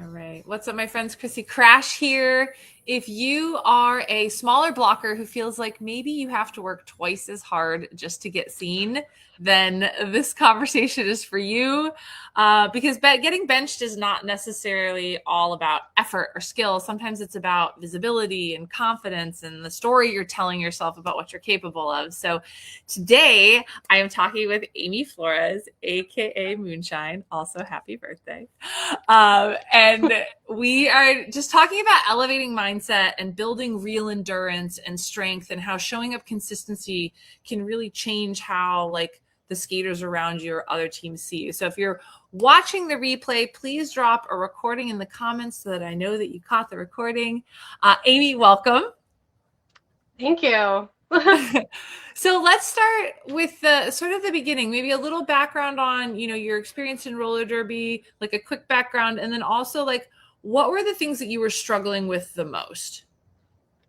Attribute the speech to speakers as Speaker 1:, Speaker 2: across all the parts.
Speaker 1: All right. What's up, my friends? Chrissy Crash here. If you are a smaller blocker who feels like maybe you have to work twice as hard just to get seen, then this conversation is for you. Because getting benched is not necessarily all about effort or skill. Sometimes it's about visibility and confidence and the story you're telling yourself about what you're capable of. So today I am talking with Aimee Flores, AKA Moonshine. Also, happy birthday. And we are just talking about elevating mindset and building real endurance and strength, and how showing up consistency can really change how the skaters around you or other teams see you. So if you're watching the replay, please drop a recording in the comments so that I know that you caught the recording. Aimee, welcome.
Speaker 2: Thank you.
Speaker 1: So let's start with the beginning, maybe a little background on, your experience in roller derby, like a quick background, and then also what were the things that you were struggling with the most?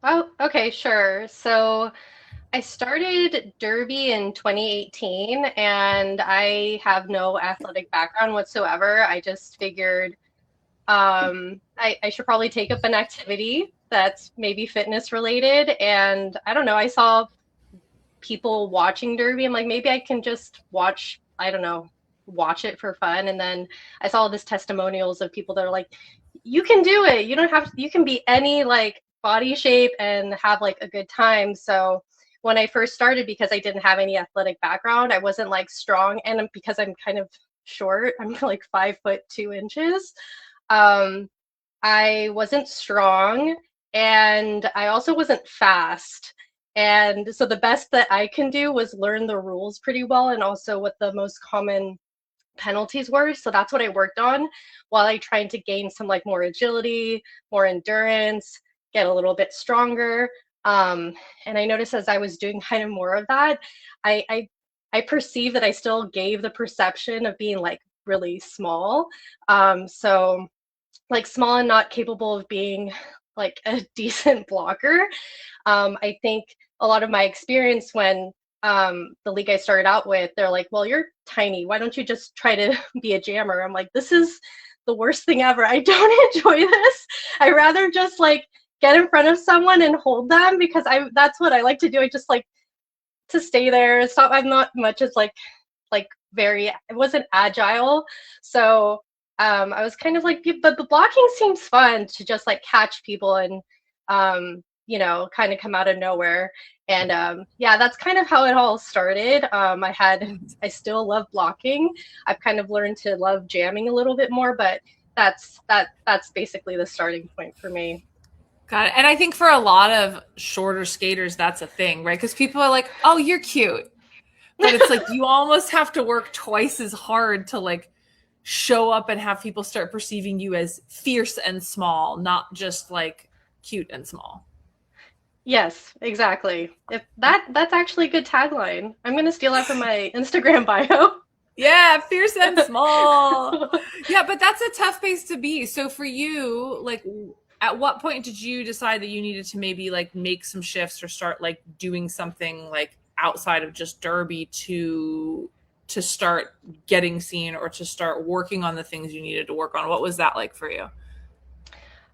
Speaker 2: Oh, okay, sure. So I started derby in 2018 and I have no athletic background whatsoever. I just figured I should probably take up an activity that's maybe fitness related. And I don't know, I saw people watching derby. I'm like, maybe I can just watch, I don't know, watch it for fun. And then I saw all this testimonials of people that are like, you can do it. You don't have to, you can be any body shape and have a good time. So when I first started, because I didn't have any athletic background, I wasn't strong. And because I'm kind of short, I'm 5'2". I wasn't strong and I also wasn't fast. And so the best that I can do was learn the rules pretty well and also what the most common penalties were. So that's what I worked on while I tried to gain some more agility, more endurance, get a little bit stronger. And I noticed as I was doing kind of more of that, I perceived that I still gave the perception of being really small. So small and not capable of being a decent blocker. I think a lot of my experience when the league I started out with, they're like, well, you're tiny. Why don't you just try to be a jammer? I'm like, this is the worst thing ever. I don't enjoy this. I rather just get in front of someone and hold them because that's what I like to do. I just like to stay there. Stop. I'm not much as very, I wasn't agile. So I was kind of but the blocking seems fun to just catch people and kind of come out of nowhere. And yeah, that's kind of how it all started. I still love blocking. I've kind of learned to love jamming a little bit more, but that's basically the starting point for me.
Speaker 1: Got it. And I think for a lot of shorter skaters, that's a thing, right? Because people are like, oh, you're cute. But it's you almost have to work twice as hard to show up and have people start perceiving you as fierce and small, not just cute and small.
Speaker 2: Yes, exactly. If that's actually a good tagline. I'm gonna steal that from my Instagram bio.
Speaker 1: Yeah, fierce and small. Yeah, but that's a tough place to be. So for you, at what point did you decide that you needed to maybe make some shifts or start doing something outside of just derby to start getting seen or to start working on the things you needed to work on? What was that like for you?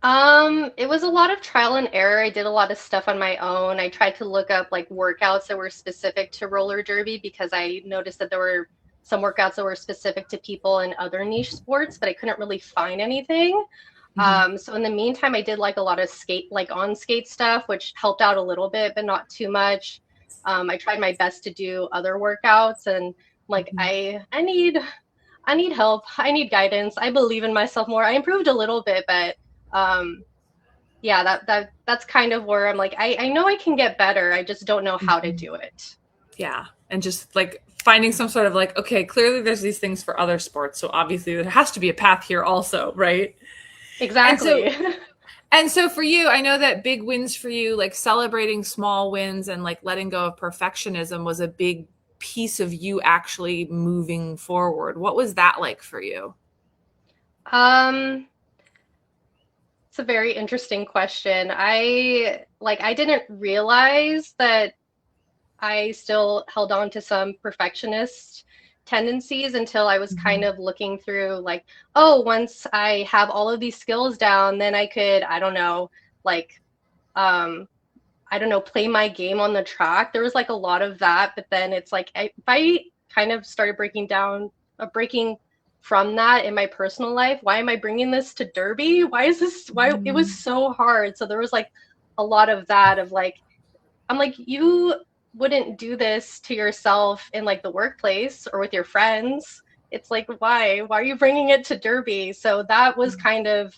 Speaker 2: It was a lot of trial and error. I did a lot of stuff on my own. I tried to look up workouts that were specific to roller derby because I noticed that there were some workouts that were specific to people in other niche sports, but I couldn't really find anything. So in the meantime, I did a lot of skate, on skate stuff, which helped out a little bit, but not too much. I tried my best to do other workouts and I need help. I need guidance. I believe in myself more. I improved a little bit, but yeah, that's kind of where I'm I know I can get better. I just don't know how to do it.
Speaker 1: Yeah. And just finding some sort of okay, clearly there's these things for other sports. So obviously there has to be a path here also, right?
Speaker 2: Exactly.
Speaker 1: And so for you, I know that big wins for you, celebrating small wins and letting go of perfectionism was a big piece of you actually moving forward. What was that like for you?
Speaker 2: It's a very interesting question. I didn't realize that I still held on to some perfectionist tendencies until I was kind
Speaker 1: Mhm.
Speaker 2: of looking through like, oh, once I have all of these skills down, then I could, I don't know, like, um, I don't know, play my game on the track. There was like a lot of that, but then it's like if I kind of started breaking from that in my personal life. Why am I bringing this to Derby? Why is this? Why it was
Speaker 1: Mhm.
Speaker 2: so hard. So there was like a lot of that of like I'm like, you wouldn't do this to yourself in like the workplace or with your friends. It's like, why? Why are you bringing it to Derby? So that was kind of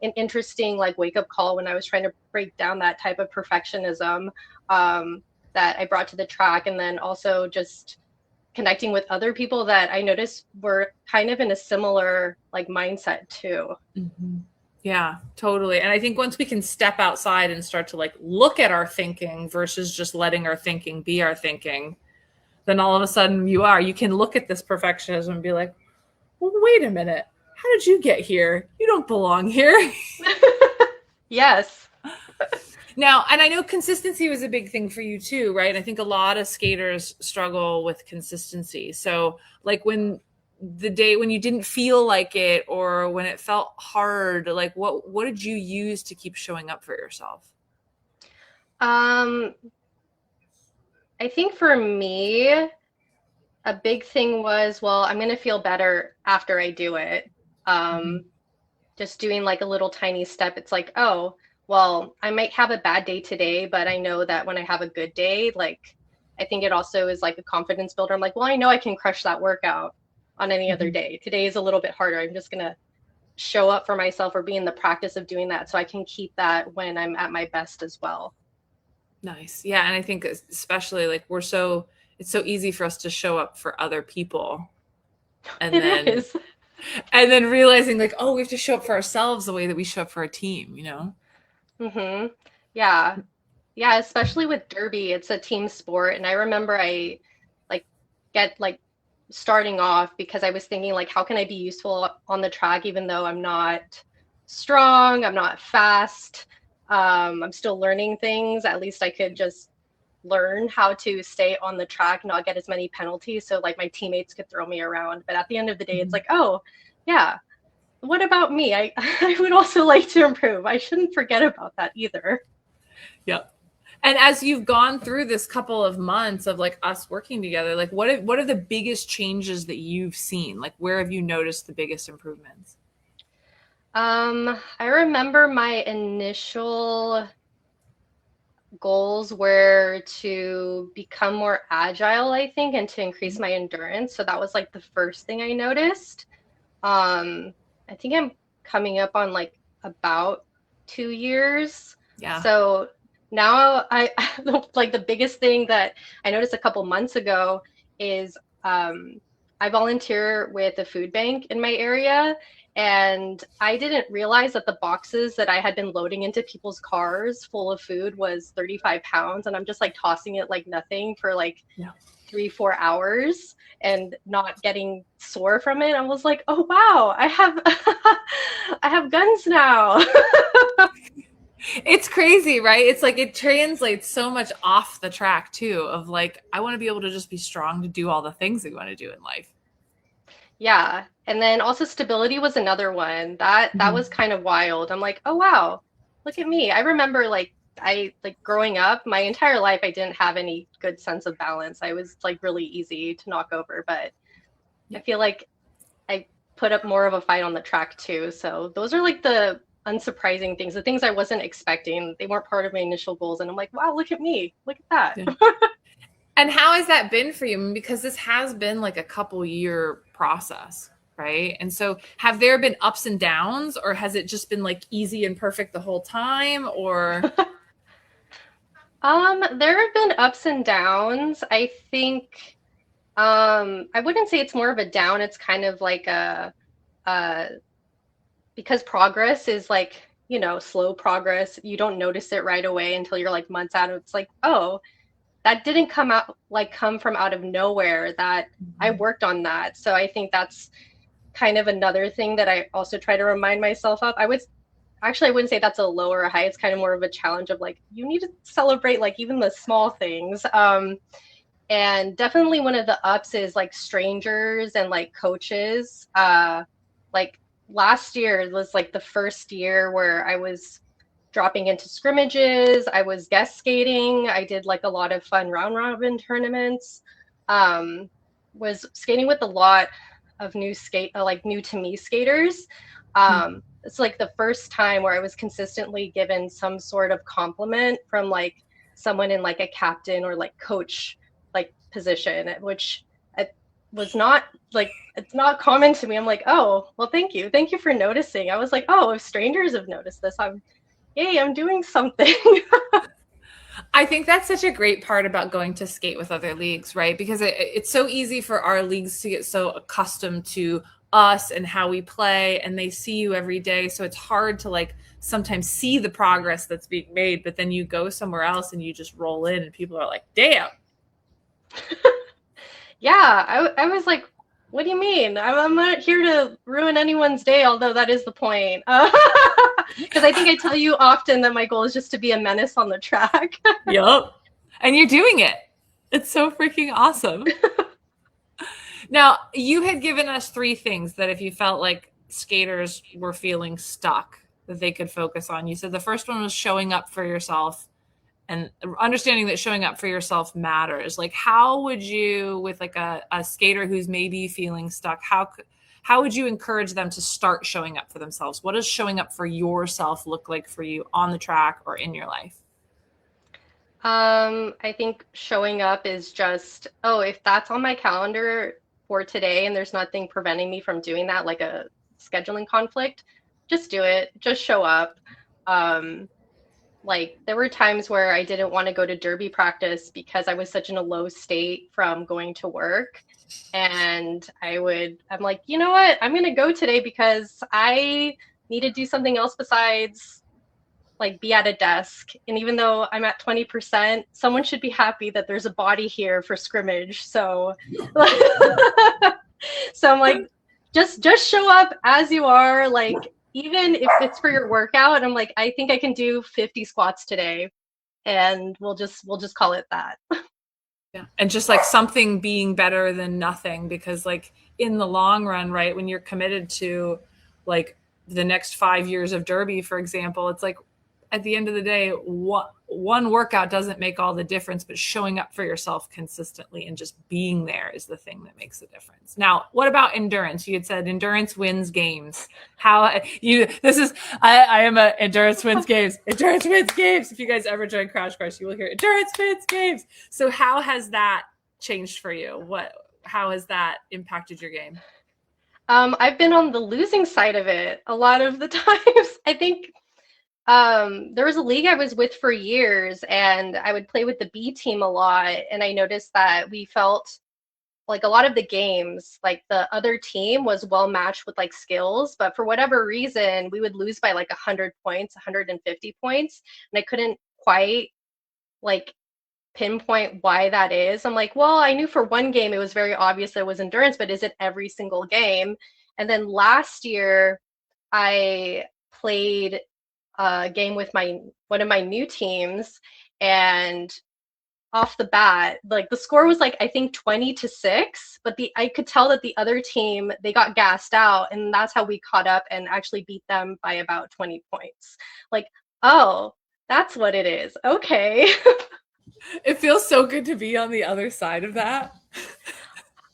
Speaker 2: an interesting like wake up call when I was trying to break down that type of perfectionism that I brought to the track, and then also just connecting with other people that I noticed were kind of in a similar like mindset too.
Speaker 1: Mhm. Yeah, totally. And I think once we can step outside and start to like look at our thinking versus just letting our thinking be our thinking, then all of a sudden you can look at this perfectionism and be like, well, wait a minute. How did you get here? You don't belong here.
Speaker 2: Yes.
Speaker 1: Now, and I know consistency was a big thing for you too, right? I think a lot of skaters struggle with consistency. So, like when the day when you didn't feel like it or when it felt hard, like what did you use to keep showing up for yourself?
Speaker 2: Um, I think for me, a big thing was, well, I'm going to feel better after I do it.
Speaker 1: Mhm.
Speaker 2: Um, just doing like a little tiny step. It's like, oh, well, I might have a bad day today, but I know that when I have a good day, like, I think it also is like a confidence builder. I'm like, well, I know I can crush that workout on any other
Speaker 1: Mhm.
Speaker 2: day. Today is a little bit harder. I'm just going to show up for myself or be in the practice of doing that so I can keep that when I'm at my best as well.
Speaker 1: Nice. Yeah, and I think especially like it's so easy for us to show up for other people and
Speaker 2: It
Speaker 1: then
Speaker 2: is.
Speaker 1: realizing like, oh, we have to show up for ourselves the way that we show up for a team, you know?
Speaker 2: Mm-hmm. Yeah. Yeah, especially with derby, it's a team sport, and I remember I like get like starting off because I was thinking like how can I be useful on the track even though I'm not strong, I'm not fast, I'm still learning things. At least I could just learn how to stay on the track, not get as many penalties so like my teammates could throw me around. But at the end of the day, it's
Speaker 1: Mhm.
Speaker 2: like, oh, yeah, what about me? I would also like to improve. I shouldn't forget about that either.
Speaker 1: Yep. And as you've gone through this couple of months of like us working together, like what are the biggest changes that you've seen? Like where have you noticed the biggest improvements?
Speaker 2: I remember my initial goals were to become more agile, I think, and to increase my endurance. So that was like the first thing I noticed. Um, I think I'm coming up on like about 2 years.
Speaker 1: Yeah.
Speaker 2: So now I like the biggest thing that I noticed a couple months ago is I volunteer with a food bank in my area, and I didn't realize that the boxes that I had been loading into people's cars full of food was 35 pounds, and I'm just like tossing it like nothing for like
Speaker 1: Yeah.
Speaker 2: 3 4 hours and not getting sore from it. I was like, oh wow, I have I have guns now.
Speaker 1: It's crazy, right? It's like it translates so much off the track too of like I want to be able to just be strong to do all the things that we want to do in life.
Speaker 2: Yeah. And then also stability was another one. That
Speaker 1: Mhm.
Speaker 2: was kind of wild. I'm like, oh wow, look at me. I remember like I like growing up, my entire life I didn't have any good sense of balance. I was like really easy to knock over, but I
Speaker 1: Yeah.
Speaker 2: feel like I put up more of a fight on the track too. So those are like the unsurprising things, the things I wasn't expecting. They weren't part of my initial goals. And I'm like, wow, look at me. Look at
Speaker 1: Yeah.
Speaker 2: that.
Speaker 1: And how has that been for you? Because this has been like a couple year process, right? And so have there been ups and downs or has it just been like easy and perfect the whole time or
Speaker 2: There have been ups and downs. I think I wouldn't say it's more of a down. It's kind of like uh because progress is like, slow progress. You don't notice it right away until you're like months out. It's like, oh, that didn't come from out of nowhere. That I worked on that. So I think that's kind of another thing that I also try to remind myself of. I wouldn't say that's a low or a high. It's kind of more of a challenge of like you need to celebrate like even the small things. And definitely one of the ups is like strangers and like coaches. Like last year was like the first year where I was dropping into scrimmages. I was guest skating. I did like a lot of fun round robin tournaments. Um, was skating with a lot of like new to me skaters. It's like the first time where I was consistently given some sort of compliment from like someone in like a captain or like coach like position, which it was not like it's not common to me. I'm like, oh, well, thank you for noticing. I was like, oh, if strangers have noticed this, yay, I'm doing something.
Speaker 1: I think that's such a great part about going to skate with other leagues, right? Because it's so easy for our leagues to get so accustomed to us and how we play, and they see you every day. So it's hard to like sometimes see the progress that's being made, but then you go somewhere else and you just roll in, and people are like, damn.
Speaker 2: Yeah, I was like, what do you mean? I'm not here to ruin anyone's day, although that is the point. Because I think I tell you often that my goal is just to be a menace on the track.
Speaker 1: Yep. And you're doing it. It's so freaking awesome. Now, you had given us three things that if you felt like skaters were feeling stuck, that they could focus on. You said the first one was showing up for yourself and understanding that showing up for yourself matters. Like, how would you, with like a skater who's maybe feeling stuck, how would you encourage them to start showing up for themselves? What does showing up for yourself look like for you on the track or in your life?
Speaker 2: I think showing up is just, oh, if that's on my calendar for today and there's nothing preventing me from doing that, like a scheduling conflict, just do it. Just show up. Um, like there were times where I didn't want to go to derby practice because I was such in a low state from going to work. And I'm like, you know what? I'm gonna go today because I need to do something else besides like be at a desk. And even though I'm at 20%, someone should be happy that there's a body here for scrimmage. So so I'm like, just show up as you are. Like even if it's for your workout, I'm like, I think I can do 50 squats today. And we'll just call it that.
Speaker 1: Yeah. And just like something being better than nothing, because like in the long run, right, when you're committed to like the next 5 years of derby, for example, it's like at the end of the day, one workout doesn't make all the difference, but showing up for yourself consistently and just being there is the thing that makes the difference. Now, what about endurance? You had said endurance wins games. How you, this is, I am a endurance wins games. Endurance wins games. If you guys ever join Crash Course, you will hear endurance wins games. So how has that changed for you? How has that impacted your game?
Speaker 2: I've been on the losing side of it a lot of the times. I think there was a league I was with for years, and I would play with the B team a lot. And I noticed that we felt like a lot of the games, like the other team was well matched with like skills, but for whatever reason, we would lose by like 100 points, 150 points. And I couldn't quite like pinpoint why that is. I'm like, well, I knew for one game it was very obvious that it was endurance, but is it every single game? And then last year, I played a game with my one of my new teams, and off the bat, like the score was like I think 20-6, but the I could tell that the other team they got gassed out, and that's how we caught up and actually beat them by about 20 points. Like, oh, that's what it is. Okay.
Speaker 1: It feels so good to be on the other side of that.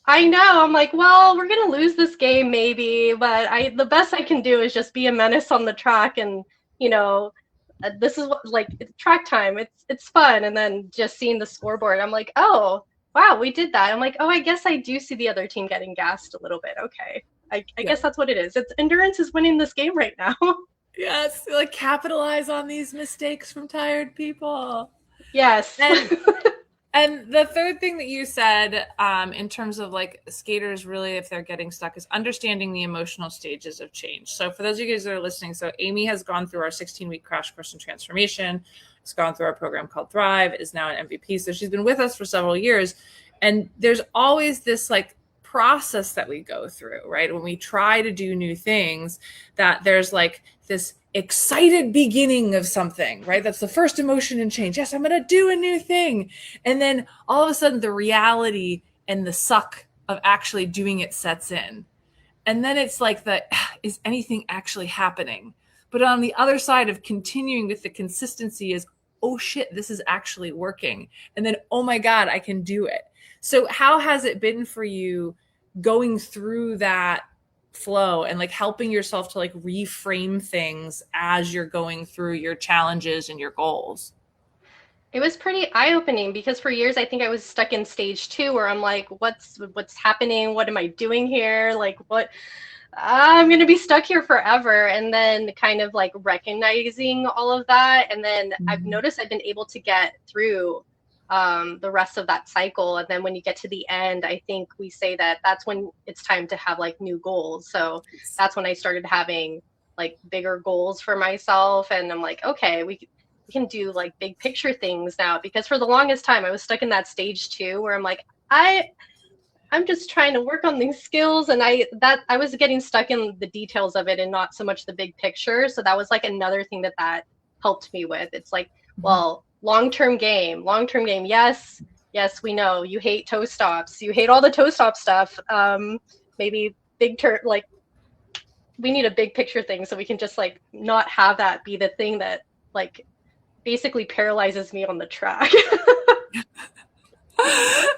Speaker 2: I know. I'm like, well, we're gonna lose this game maybe, but I the best I can do is just be a menace on the track, and you know, this is what like it's track time. It's fun, and then just seeing the scoreboard, I'm like, oh wow, we did that. I'm like, oh, I guess I do see the other team getting gassed a little bit. Okay, I
Speaker 1: Yeah.
Speaker 2: guess that's what it is. It's endurance is winning this game right now.
Speaker 1: Yes, like capitalize on these mistakes from tired people.
Speaker 2: Yes.
Speaker 1: And the third thing that you said, in terms of like skaters, really, if they're getting stuck, is understanding the emotional stages of change. So for those of you guys that are listening, so Aimee has gone through our 16-week crash course in transformation. Has gone through our program called Thrive. Is now an MVP. So she's been with us for several years, and there's always this like process that we go through, right? When we try to do new things, that there's like this excited beginning of something, right? That's the first emotion in change. Yes, I'm going to do a new thing. And then all of a sudden the reality and the suck of actually doing it sets in. And then it's like is anything actually happening? But on the other side of continuing with the consistency is, oh shit, this is actually working. And then, oh my God, I can do it. So how has it been for you going through that flow and like helping yourself to like reframe things as you're going through your challenges and your goals?
Speaker 2: It was pretty eye-opening because for years I think I was stuck in stage two where I'm like, what's happening? What am I doing here? Like what I'm gonna be stuck here forever. And then kind of like recognizing all of that. And then I've noticed I've been able to get through the rest of that cycle. And then when you get to the end, I think we say that that's when it's time to have like new goals. So that's when I started having like bigger goals for myself. And I'm like, okay, we can do like big picture things now, because for the longest time I was stuck in that stage two where I'm like, I'm just trying to work on these skills, and I was getting stuck in the details of it and not so much the big picture. So that was like another thing that helped me with. It's like, well, long-term game. Yes, we know you hate toe stops. You hate all the toe stop stuff. Maybe like we need a big picture thing so we can just like not have that be the thing that like basically paralyzes me on the track.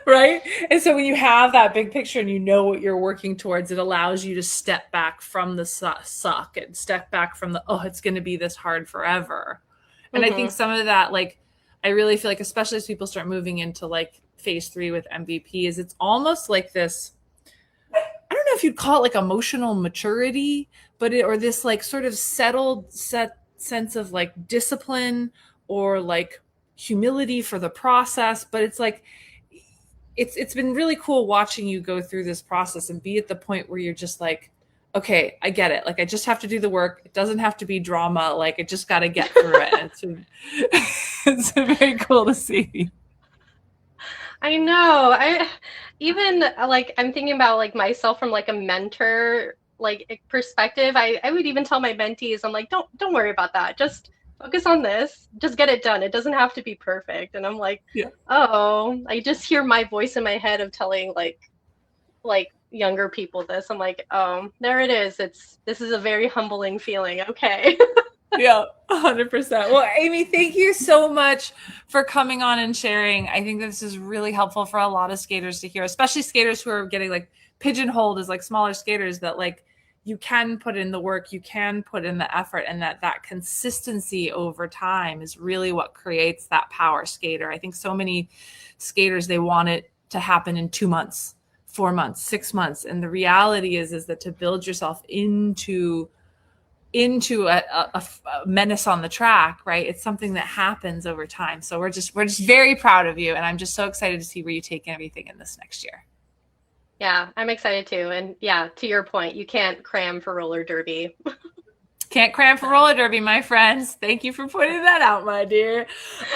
Speaker 1: Right? And so when you have that big picture and you know what you're working towards, it allows you to step back from the suck and step back from the, oh, it's going to be this hard forever. And I think some of that, like, I really feel like, especially as people start moving into like phase 3 with MVP, is it's almost like this, I don't know if you'd call it like emotional maturity, but or this like sort of settled sense of like discipline or like humility for the process. But it's like, it's been really cool watching you go through this process and be at the point where you're just like, okay, I get it. Like, I just have to do the work. It doesn't have to be drama. Like, I just got to get through it. It's very cool to see.
Speaker 2: I know. I even like I'm thinking about like myself from like a mentor like perspective. I would even tell my mentees, I'm like, don't worry about that. Just focus on this. Just get it done. It doesn't have to be perfect. And I'm like,
Speaker 1: Yeah.
Speaker 2: oh, I just hear my voice in my head of telling like younger people this. I'm like, oh, there it is. This is a very humbling feeling. Okay.
Speaker 1: Yeah, 100%. Well, Aimee, thank you so much for coming on and sharing. I think this is really helpful for a lot of skaters to hear, especially skaters who are getting like pigeonholed as like smaller skaters, that like you can put in the work, you can put in the effort, and that consistency over time is really what creates that power skater. I think so many skaters, they want it to happen in 2 months, 4 months, 6 months. And the reality is that to build yourself into a menace on the track, right? It's something that happens over time. So we're just very proud of you. And I'm just so excited to see where you take everything in this next year.
Speaker 2: Yeah, I'm excited too. And yeah, to your point, you can't cram for roller derby.
Speaker 1: Can't cram for roller derby, my friends. Thank you for pointing that out, my dear.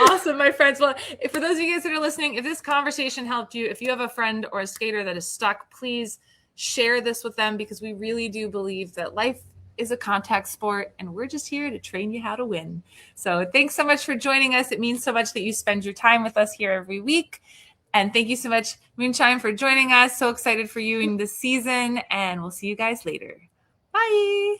Speaker 1: Awesome, my friends. Well, for those of you guys that are listening, if this conversation helped you, if you have a friend or a skater that is stuck, please share this with them, because we really do believe that life is a contact sport and we're just here to train you how to win. So thanks so much for joining us. It means so much that you spend your time with us here every week. And thank you so much, Moonshine, for joining us. So excited for you in this season, and we'll see you guys later. Bye.